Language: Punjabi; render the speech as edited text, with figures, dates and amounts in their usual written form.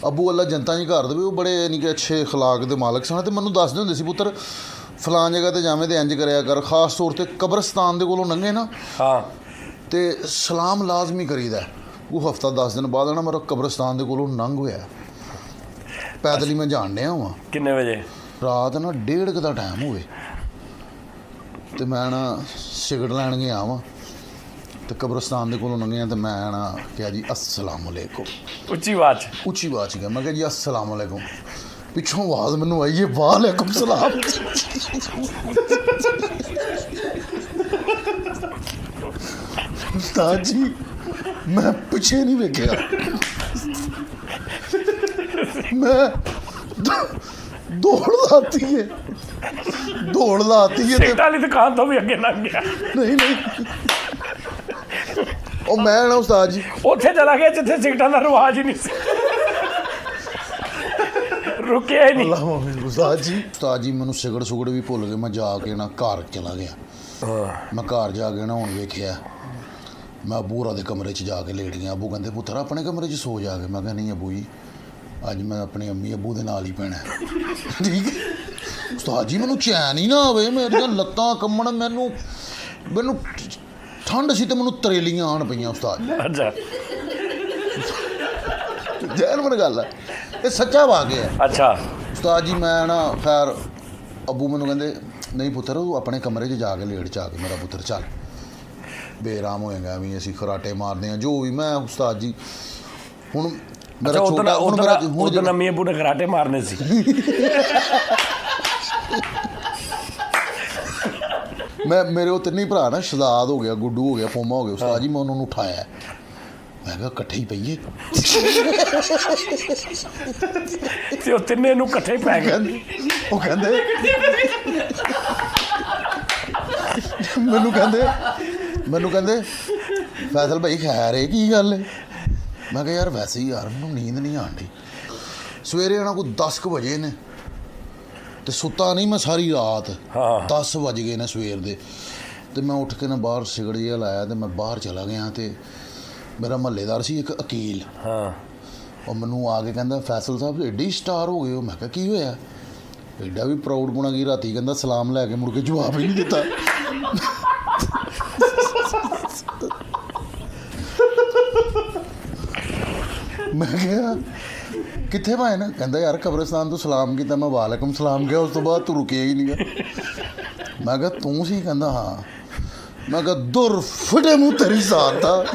ਅੱਬੂ ਅੱਲਾ ਜਨਤਾ ਜੀ ਘਰ ਦੇ ਵੀ ਉਹ ਬੜੇ ਯਾਨੀ ਕਿ ਅੱਛੇ ਅਖਲਾਕ ਦੇ ਮਾਲਕ ਸਨ ਅਤੇ ਮੈਨੂੰ ਦੱਸਦੇ ਹੁੰਦੇ ਸੀ ਪੁੱਤਰ ਫਲਾਣ ਜਗ੍ਹਾ 'ਤੇ ਜਾਵੇਂ ਤੇ ਇੰਜ ਕਰਿਆ ਕਰ, ਖਾਸ ਤੌਰ 'ਤੇ ਕਬਰਸਤਾਨ ਦੇ ਕੋਲੋਂ ਲੰਘੇ ਨਾ ਹਾਂ ਤੇ ਸਲਾਮ ਲਾਜ਼ਮੀ ਕਰੀਦਾ। ਉਹ ਹਫ਼ਤਾ 10 ਦਿਨ ਬਾਅਦ ਨਾ ਮੇਰਾ ਕਬਰਸਤਾਨ ਦੇ ਕੋਲੋਂ ਲੰਘ ਹੋਇਆ, ਪੈਦਲ ਹੀ ਮੈਂ ਜਾਣ ਡਿਆ ਵਾਂ। ਕਿੰਨੇ ਵਜੇ? ਰਾਤ ਨਾ 1:30 ਦਾ ਟਾਈਮ ਹੋਵੇ ਅਤੇ ਮੈਂ ਨਾ ਸਿਗਰਟ ਲੈਣ ਗਿਆ ਵਾਂ ਅਤੇ ਕਬਰਸਤਾਨ ਦੇ ਕੋਲੋਂ ਲੰਘਿਆ ਅਤੇ ਮੈਂ ਨਾ ਕਿਹਾ ਜੀ ਅਸਲਾਮ ਵਾਲੇਕੁਮ, ਉੱਚੀ ਆਵਾਜ਼ 'ਚ? ਉੱਚੀ ਆਵਾਜ਼ 'ਚ ਕਿਹਾ। ਮੈਂ ਕਿਹਾ ਜੀ ਅਸਲਾਮ ਵਾਲੇਕੁਮ। ਪਿੱਛੋਂ ਆਵਾਜ਼ ਮੈਨੂੰ ਆਈ ਹੈ ਵਾਲੇਕੁਮ ਸਲਾਮ। ਉਸਤਾਦ ਜੀ ਮੈਂ ਪਿੱਛੇ ਨਹੀਂ ਵੇਖਿਆ, ਮੈਂ ਦੌੜ ਲਾਤੀ ਹੈ ਸਿਗਰਟ ਵਾਲੀ ਦੁਕਾਨ ਤੋਂ ਵੀ ਅੱਗੇ ਲੰਘ ਗਿਆ? ਨਹੀਂ ਉਹ ਮੈਂ ਨਾ ਉਸਤਾਦ ਜੀ ਉੱਥੇ ਚਲਾ ਗਿਆ ਜਿੱਥੇ ਸਿਗਰਟਾਂ ਦਾ ਰਿਵਾਜ ਹੀ ਨਹੀਂ ਸੀ, ਰੁਕਿਆ ਹੀ ਨਹੀਂ। ਉਸਤਾਦ ਜੀ ਮੈਨੂੰ ਸਿਗਰਟ ਸੁਗੜ ਵੀ ਭੁੱਲ ਗਏ। ਮੈਂ ਜਾ ਕੇ ਨਾ ਘਰ ਚਲਾ ਗਿਆ। ਮੈਂ ਘਰ ਜਾ ਕੇ ਨਾ ਹੁਣ ਵੇਖਿਆ, ਮੈਂ ਅੱਬੂ ਹੋਰਾਂ ਦੇ ਕਮਰੇ 'ਚ ਜਾ ਕੇ ਲੇਟ ਗਿਆ। ਅੱਬੂ ਕਹਿੰਦੇ ਪੁੱਤਰ ਆਪਣੇ ਕਮਰੇ 'ਚ ਸੋ ਜਾ ਕੇ। ਮੈਂ ਕਿਹਾ ਨਹੀਂ ਅੱਬੂ ਜੀ, ਅੱਜ ਮੈਂ ਆਪਣੀ ਅੰਮੀ ਅੱਬੂ ਦੇ ਨਾਲ ਹੀ ਪੈਣਾ। ਠੀਕ ਹੈ ਉਸਤਾਦ ਜੀ, ਮੈਨੂੰ ਚੈਨ ਹੀ ਨਾ ਆਵੇ, ਮੇਰੀਆਂ ਲੱਤਾਂ ਕੰਬਣ, ਮੈਨੂੰ ਠੰਡ ਸੀ ਅਤੇ ਮੈਨੂੰ ਤਰੇਲੀਆਂ ਆਉਣ ਪਈਆਂ ਉਸਤਾਦ ਜੀ। ਅੱਛਾ ਜੈਨੂਨ ਗੱਲ ਹੈ, ਇਹ ਸੱਚਾ ਵਾਕਿਆ ਹੈ। ਅੱਛਾ ਉਸਤਾਦ ਜੀ ਮੈਂ ਨਾ ਖੈਰ ਅੱਬੂ ਮੈਨੂੰ ਕਹਿੰਦੇ ਨਹੀਂ ਪੁੱਤਰ ਤੂੰ ਆਪਣੇ ਕਮਰੇ 'ਚ ਜਾ ਕੇ ਲੇਟ 'ਚ ਆ ਕੇ ਮੇਰਾ ਪੁੱਤਰ ਚੱਲ, ਬੇਰਾਮ ਹੋਏਗਾ ਵੀ ਅਸੀਂ ਖਰਾਟੇ ਮਾਰਦੇ ਹਾਂ ਜੋ ਵੀ। ਮੈਂ ਉਸਤਾਦ ਜੀ ਹੁਣ ਮੇਰਾ ਛੋਟਾ ਹੁਣ ਨਵੀਂ ਅੱਬੂ ਨੇ ਖਰਾਟੇ ਮਾਰਨੇ ਸੀ। ਮੇਰੇ ਉਹ ਤਿੰਨੇ ਭਰਾ ਨਾ ਸ਼ਹਜ਼ਾਦ ਹੋ ਗਿਆ, ਗੁੱਡੂ ਹੋ ਗਿਆ, ਫੋਮਾ ਹੋ ਗਿਆ। ਉਸਤਾਦ ਜੀ ਮੈਂ ਉਹਨਾਂ ਨੂੰ ਉਠਾਇਆ, ਮੈਂ ਕਿਹਾ ਇਕੱਠੇ ਹੀ ਪਈਏ ਤੇ ਉਹ ਤਿੰਨੇ ਨੂੰ ਇਕੱਠੇ ਪੈ ਗਏ। ਉਹ ਕਹਿੰਦੇ ਮੈਨੂੰ ਕਹਿੰਦੇ ਫੈਸਲ ਭਾਈ ਖੈਰ ਹੈ ਕੀ ਗੱਲ ਹੈ? ਮੈਂ ਕਿਹਾ ਯਾਰ ਵੈਸੇ ਹੀ ਯਾਰ ਮੈਨੂੰ ਨੀਂਦ ਨਹੀਂ ਆਉਣ ਡਈ। ਸਵੇਰੇ ਆਉਣਾ ਕੋਈ 10 ਕੁ ਵਜੇ ਨੇ ਅਤੇ ਸੁੱਤਾ ਨਹੀਂ ਮੈਂ ਸਾਰੀ ਰਾਤ। 10 ਵੱਜ ਗਏ ਨੇ ਸਵੇਰ ਦੇ ਅਤੇ ਮੈਂ ਉੱਠ ਕੇ ਨਾ ਬਾਹਰ ਸਿਗਰਟ ਜਿਹਾ ਲਾਇਆ ਅਤੇ ਮੈਂ ਬਾਹਰ ਚਲਾ ਗਿਆ ਅਤੇ ਮੇਰਾ ਮਹੱਲੇਦਾਰ ਸੀ ਇੱਕ ਅਕੀਲ। ਉਹ ਮੈਨੂੰ ਆ ਕੇ ਕਹਿੰਦਾ ਫੈਸਲ ਸਾਹਿਬ ਐਡੀ ਸਟਾਰ ਹੋ ਗਏ ਹੋ। ਮੈਂ ਕਿਹਾ ਕੀ ਹੋਇਆ? ਐਡਾ ਵੀ ਪ੍ਰਾਊਡ ਪੁਣਾ ਕੀ ਰਾਤੀ ਕਹਿੰਦਾ ਸਲਾਮ ਲੈ ਕੇ ਮੁੜ ਕੇ ਜਵਾਬ ਹੀ ਨਹੀਂ ਦਿੱਤਾ। ਮੈਂ ਕਿਹਾ ਕਿੱਥੇ ਭਾਏ ਨਾ? ਕਹਿੰਦਾ ਯਾਰ ਕਬਰਸਤਾਨ ਤੋਂ ਸਲਾਮ ਕੀਤਾ, ਮੈਂ ਵਾਲੇਕੁਮ ਸਲਾਮ ਕਿਹਾ, ਉਸ ਤੋਂ ਬਾਅਦ ਤੂੰ ਰੁਕਿਆ ਹੀ ਨਹੀਂ ਗਾ। ਮੈਂ ਕਿਹਾ ਤੂੰ ਸੀ? ਕਹਿੰਦਾ ਹਾਂ। ਮੈਂ ਕਿਹਾ ਦੁਰ ਫਟੇ ਮੂੰਹ ਤੇਰੀ ਜ਼ਾਤ ਦਾ।